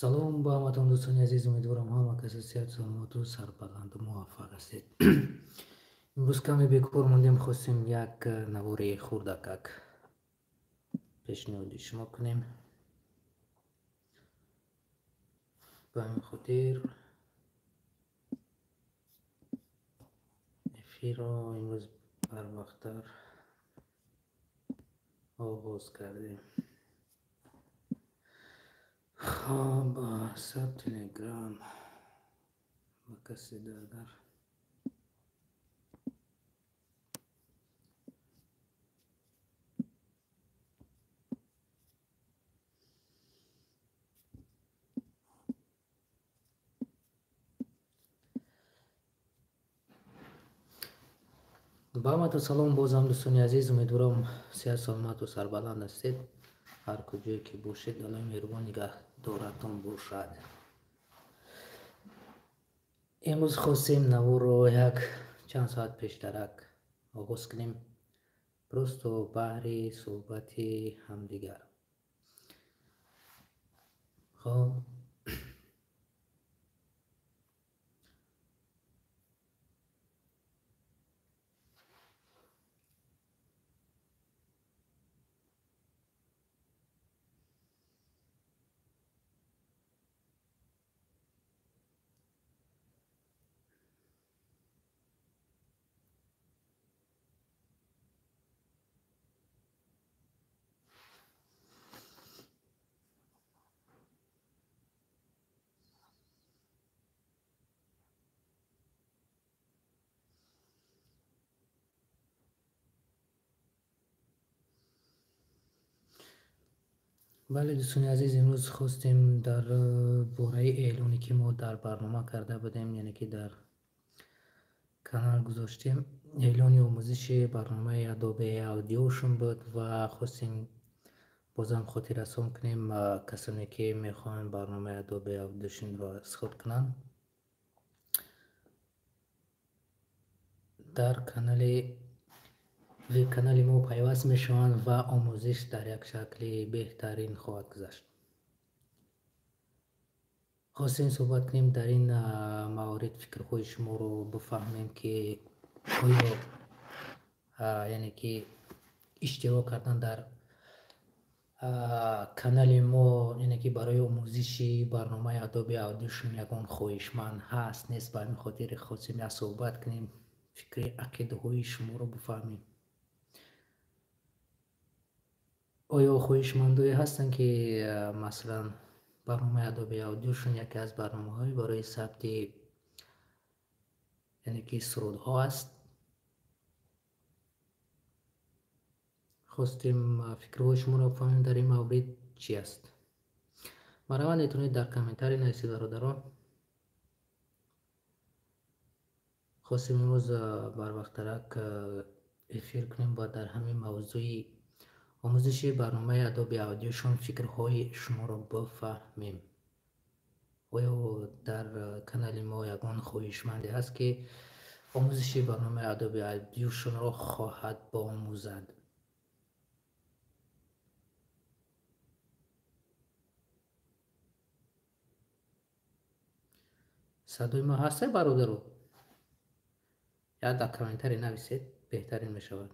سلام با همتون دوستان عزیز، امیدوارم همه کس صحت سلامت و سربلند و موفق هستید. امروز کمی بیکار موندیم، خواستیم یک نواره خوردکک پیشنهاد شما کنیم. به همین خاطر افیر را امروز بر وقتتر آغاز کردیم. خب سب تلگرام و کسی دیگر با همتون سلام. باز هم دوستان عزیز، امیدوارم صحت سلامت و سربلند هستید. هر کجایی که باشید الله مهربان نگه دارتان باشد. امروز خواستیم نوار رو یک چند ساعت پیشترک آغاز کنیم، درست و بحری صحبت همدیگر. خب بله دوستان عزیز، امروز خواستیم در باره اعلانی که ما در برنامه کرده بودیم، یعنی که در کانال گذاشتیم، اعلانی آموزش برنامه ادوبه اودیوشن بود و خواستیم بازم خاطر رسان کنیم کسانی که میخوان برنامه ادوبه اودیوشن را استفاده کنن در کانال ما پیوست میشوند و آموزش در یک شکل بهترین خواهد گذشت. خواستیم صحبت کنیم در این موارد، فکرهای شما رو بفهمیم که آیا یعنی که اشتراک کردن در کانال ما یعنی که برای آموزش برنامه ادوبه اودیشن یگان خواهشمند هست نیست. به این خاطر خواستیم یک صحبت کنیم، فکر عقیده های شما رو بفهمیم. آیا خواهشمندایی هستن که مثلا برنامه ادوبه اودیشن یکی از برنامه‌های برای ثبت یعنی که سرودها است؟ خواستیم فکرهای شما رو بفهمیم در این مورد چی است. مرحبا، میتونید در کامنتاری نویسید برادران. خواستیم امروز بر وقتترک افیر کنیم و در همین موضوع آموزش برنامه ادوبه اودیشن فکرهای شما رو بفهمیم. آیا در کانال ما یگان خواهشمندی هست که آموزش برنامه ادوبه اودیشن را خواهد آموزد؟ صدای ما هسته برادرو؟ یا در کامنتاری نویسید، بهترین می شود.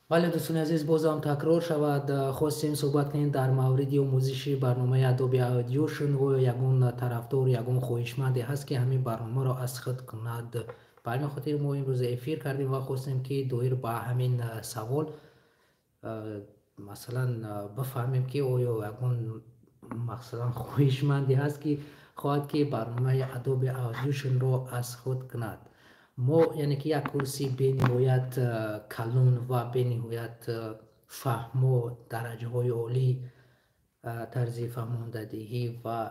بله دوستان عزیز، باز هم تکرار شود، خواستیم صحبت کنیم در مورد آموزش برنامه ادوبه اودیشن و یگان طرفدار یگان خواهشمندی هست که همین برنامه را اسخط کند. به همین خاطر ما امروز افیر کردیم و خواستیم که دایر با همین سوال مثلا بفهمیم که آیا یگان مثلا خواهشمندی هست که خواهد که برنامه ادوبه اودیشن را اسخط کند. ما یعنی که یک کورسی به نهایت کلان و به نهایت فهم و درجه های عالی طرز فهماندهی و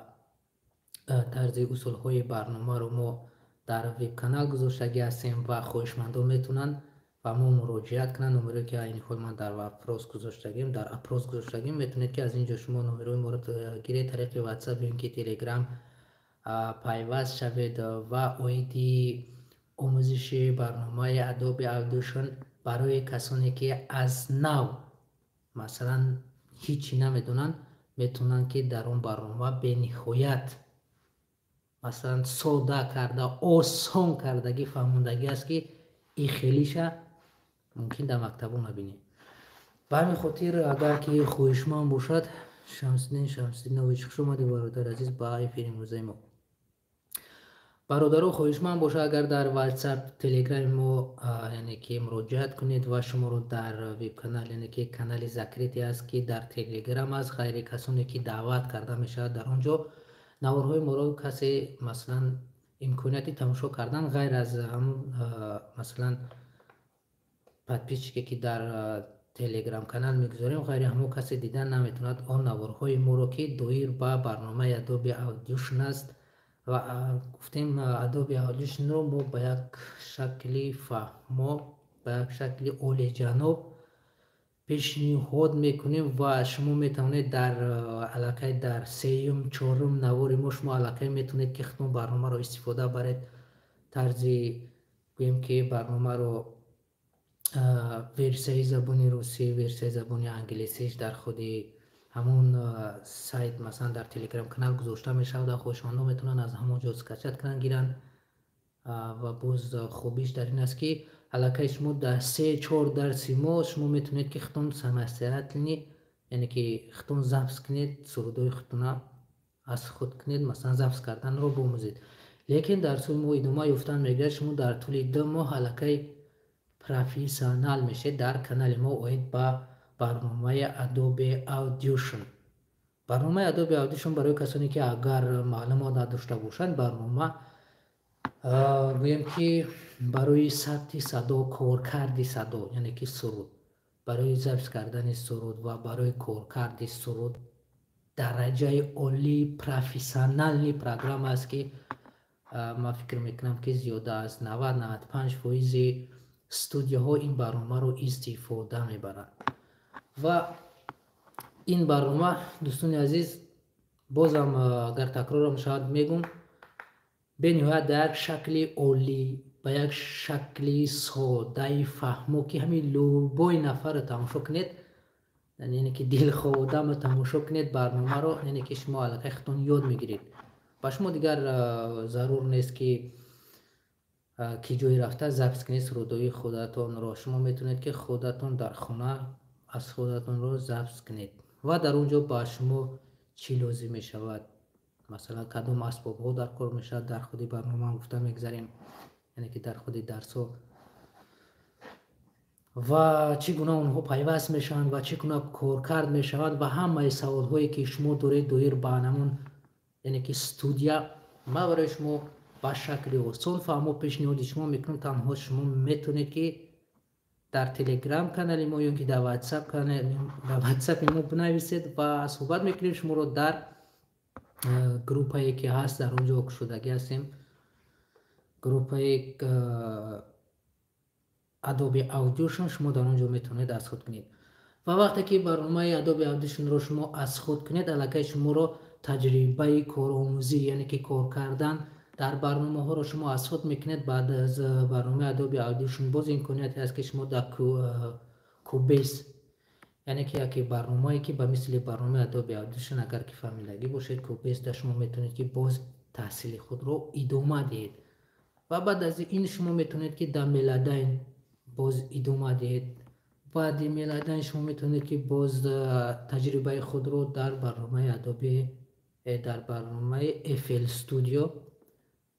طرز اصول های برنامه رو ما در ویب کانال گذاشته هستیم و خواهشمندان میتونن و ما مراجعت کنن. نمره که این خود من در اپروز گذاشتگیم میتونید که از اینجا شما نمره ما رو گیرید طریق واتساپ یا که تلگرام پیوست شوید و اویدی آموزش برنامه ادوبی اودیشن برای کسانی که از نو مثلا هیچی نمیدونن میتونن که در اون برنامه به نهایت مثلا ساده کرده آسان کردگی فهموندگی است که این خیلیشه ممکن در مکتب نبینی. به همین خاطر اگر که خویشمان باشد شمسدین نویچ شما برادر عزیز با این فیلم روزه ما برادرو خویشمان باشه اگر در واتساپ تلگرام ما یعنی که مراجعت کنید و شما رو در ویب کانال یعنی که کانال ذکریتی است که در تلگرام از غیر کسانی که دعوت کرده میشه در اونجا نوارهای ما رو کسی مثلا امکانیتی تماشا کردن غیر از هم مثلا پادپیچی که در تلگرام کانال میگذاریم غیر همو کسی دیدن نمیتوند آن نوارهای ما رو که دایر با برنامه ادوبی اودیشن است و گفتیم ادوبی اودیشن رو ما به یک شکلی فهمو به یک شکلی اولی جانب پیشنهاد میکنیم و شما میتونید در علاقه در سیوم چهارم نوار ما شما علاقه میتونید که خودتون برنامه رو استفاده برید طرزی گویم که برنامه رو ورسیای زبانی روسی ورسیای زبانی انگلیسیش در خودی همون سایت مثلا در تلگرام کانال گذاشته میشه و خوشمندان میتونن از همون جا اسکچت کنن گیرن و باز خوبیش در این است که علاقه شما در 3-4 درسی ما شما میتونید که خودتون سمسترات کنید یعنی که خودتون ضبط کنید سرودای خودتون از خود کنید مثلا ضبط کردن رو بآموزید. لیکن در سوی ما ادامه یافتن میگه شما در طول 2 ماه علاقه پروفسیونال میشه در کانال ما اوید با برنامه ادوبی اودیشن. برنامه ادوبی اودیشن برای کسانی که اگر معلومات نداشته باشند برنامه گویم که برای ثبت صدا کارکرد صدا یعنی که سرود برای ضبط کردن سرود و برای کارکرد سرود درجه عالی پروفسیونال پروگرام است که ما فکر میکنم که زیاده از 90-95% استودیوها این برنامه رو استفاده میبرند و این برنامه دوستان عزیز بازم اگر تکرارم شاید میگم به نهایت در یک شکل عالی به یک شکل ساده فهمو که همین لوبای نفر تماشا کنید یعنی که دل خودم تماشا کنید برنامه رو یعنی که شما علاقه خودتون یاد میگیرید با شما دیگر ضرور نیست که جایی رفته ضبط کنید سرودای خودتون رو شما میتونید که خودتون در خانه از خودتون رو ضبط کنید و در اونجا با شما چی لازم می شود مثلا کدوم اسباب ها در کار میشه در خودی برنامه گفته میگذاریم یعنی که در خودی درس و چگونه اونها پیوست میشن و چگونه کارکرد میشوند و همه سوال هایی که شما دارید دایر به نمون یعنی که استودیا ما برای شما با شکل آسان فهمو پیشنهاد شما میکنم تنها شما میتونید که در تلگرام کانال ما یا که در واتساپ کانال در واتساپ ما بنویسید و صحبت میکنیم شما رو در گروپ هایی که هست در اونجا شدگی هستیم گروپ های ادوبی اودیشن شما در اونجا میتونید از خود کنید و وقتی که برنامه ادوبی اودیشن رو شما از خود کنید علاقه شما رو تجربه کارآموزی یعنی که کار کردن در برنامه ها رو شما از خود میکنید بعد از برنامه ادوبی اودیشن باز امکانیتی هست که شما در کوبیس یعنی که برنامه‌ای که به مثل برنامه ادوبی اودیشن اگر که فهمیدگی باشید کوبیس در شما میتونید که باز تحصیل خود رو ادامه دهید و بعد از این شما میتونید که در میلادین باز ادامه دهید بعد میلادین شما میتونید که باز تجربه خود رو در برنامه ادوبی در برنامه FL استودیو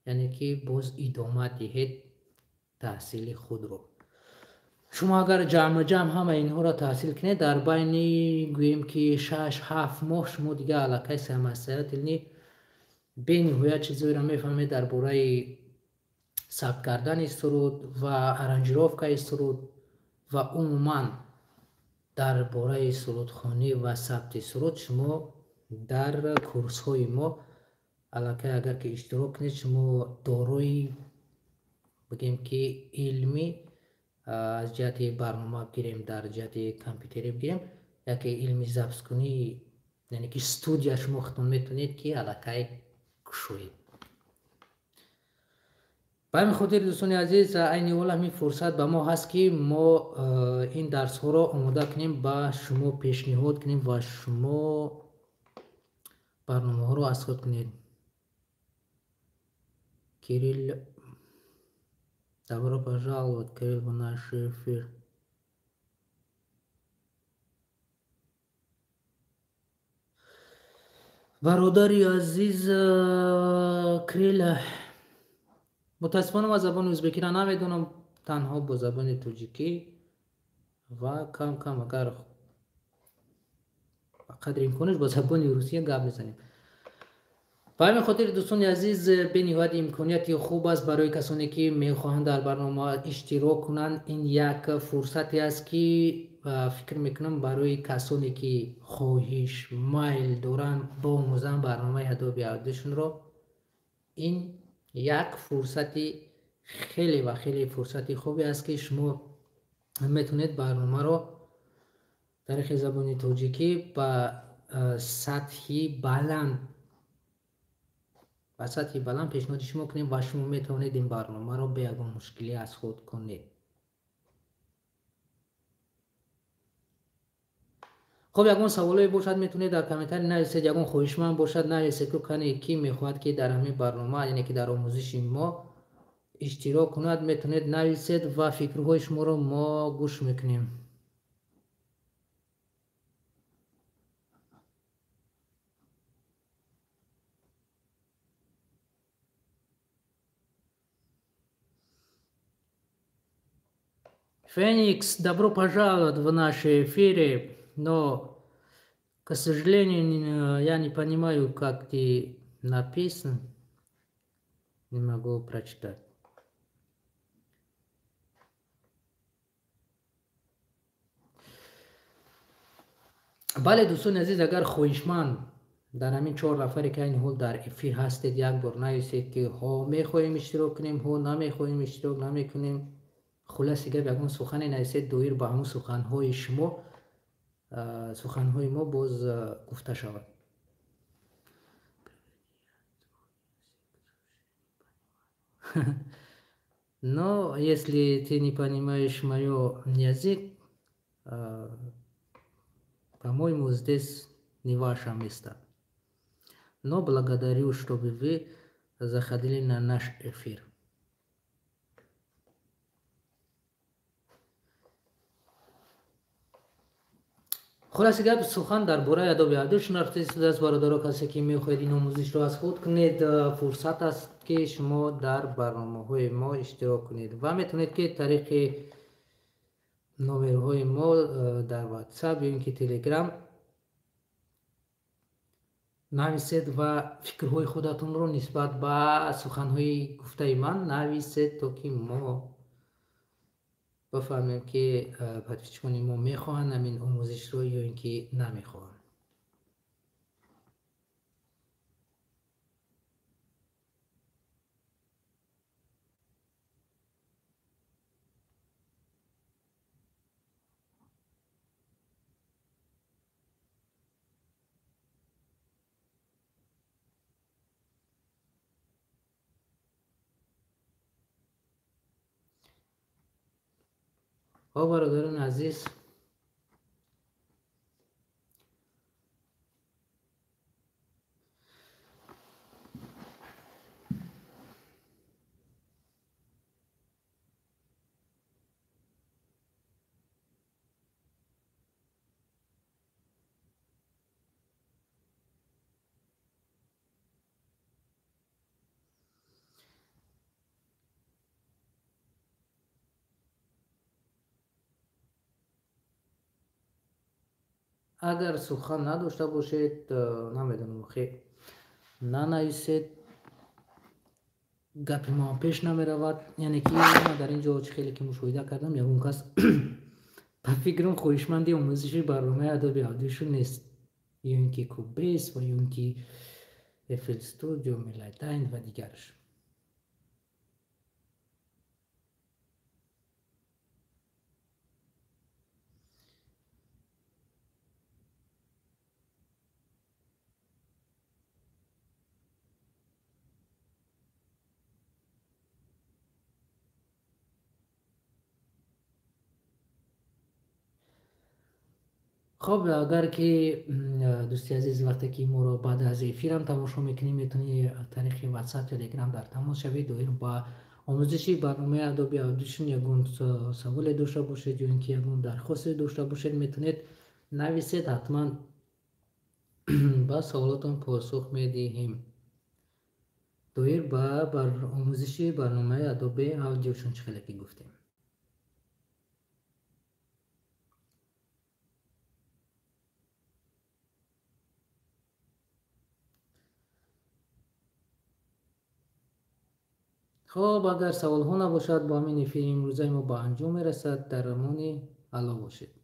یعنی که باز ادامه دهید تحصیل خود رو. شما اگر جمع همه اینها را تحصیل کنید در بین گوییم که 6-7 ماه شما دیگه علاقه سمسترات یعنی به نهایت چیزایی را میفهمید در باره ثبت کردن سرود و ارنجیروفکای سرود و عموما در باره سرودخوانی و ثبت سرود شما در کورس های ما علاقه اگر که اشتراک کنید شما داروی بگیم که علمی از جهت برنامه بگیریم، در جهت کامپیوتری بگیریم، یکی علمی ضبط‌کنی، یعنی که استودیا شما خودتون میتونید که علاقه کشوید. به همین خاطر دوستان عزیز، این اول همین فرصت به ما هست که ما این درس ها را آماده کنیم، به شما پیشنهاد کنیم و شما برنامه ها را از خود کنید. Кирилл, добро пожаловать, Кирилл, в наш эфир. برادری عزیز کریل، متاسفانه من زبان ازبکی را نمیدونم، تنها با زبان تاجیکی و کم کم اگر قدر امکانش با زبان روسیه گپ بزنیم. به همین خاطر دوستان عزیز، به نهایت امکانیت خوب است برای کسانی که میخواهند در برنامه اشتراک کنند. این یک فرصتی است که فکر میکنم برای کسانی که خواهش میل دارند با آموزن برنامه ادوبی اودیشن را، این یک فرصتی خیلی و خیلی فرصتی خوبی است که شما میتونید برنامه را در زبان تاجیکی با سطحی بلند پیشنهاد شما کنیم و شما میتونید این برنامه را به یگان مشکلی از خود کنید. خب یگان سوالی باشد میتونید در کامنتر نویسید، یگان خواهشمند باشد نویسید که کنی کی میخواد که در همین برنامه، یعنی که در آموزش ما اشتراک کند، میتونید نویسید و فکرهای شما رو ما گوش میکنیم. Феникс, добро пожаловать в наши эфиры, но, к сожалению, я не понимаю, как ты написан, не могу прочитать. بله دوستان عزیز، اگر خواهشمند در همین 4 نفری که این حال در افیر هستید یک بار نویسید که ها میخواهیم اشتراک کنیم، ها نمیخواهیم اشتراک نمیکنیم. خلاصه که بگم سخن نویسید دویر با همون سخنهای شما، سخنهای ما باز گفته شود. Но если ты не понимаешь мой язык, по-моему, здесь не ваше место. Но благодарю, чтобы вы заходили на наш эфир. خلاصه گپ سخن درباره ادوبی اودیشن رفته است. برادرها، کسی که میخواهید این آموزش را از خود کنید، فرصت است که شما در برنامه های ما اشتراک کنید و میتونید که طریق نمرهای ما در واتساپ یا اینکه تلگرام نویسید و فکرهای خودتون رو نسبت به سخنهای گفته من نویسید تا که ما بفهمیم که پادپیچکانی ما میخواهند همین آموزش رو یا اینکه نمیخواهند. برادران عزیز، اگر سخن نداشته باشید نمیدونم خیلی ننویسید، گپ ما پیش نمی رود. یعنی که من در اینجا خیلی که مشاهده کردم یا اون کس به فکرم خواهشمندی آموزش برنامه ادوبی اودیشن نیست، یا اینکه کوبیس و یا اینکه افل استودیو، میلایتین و دیگرش. خب اگر که دوستی عزیز وقتی که ما رو بعد از افیر هم تماشا میکنی میتونی طریق واتساپ یا تلگرام در تماس شوید و این با آموزشی برنامه ادوبی اودیشن یگون سوال داشته باشید یا اینکه یگون درخواست داشته باشید میتونید نویسید حتما با سوالاتون پاسخ میدهیم. دویر با آموزشی برنامه ادوبی اودیشن چه که گفتیم. خب اگر سوال ها نباشد با همین فیلم امروزه ما با انجام میرسد. در امان الله باشید.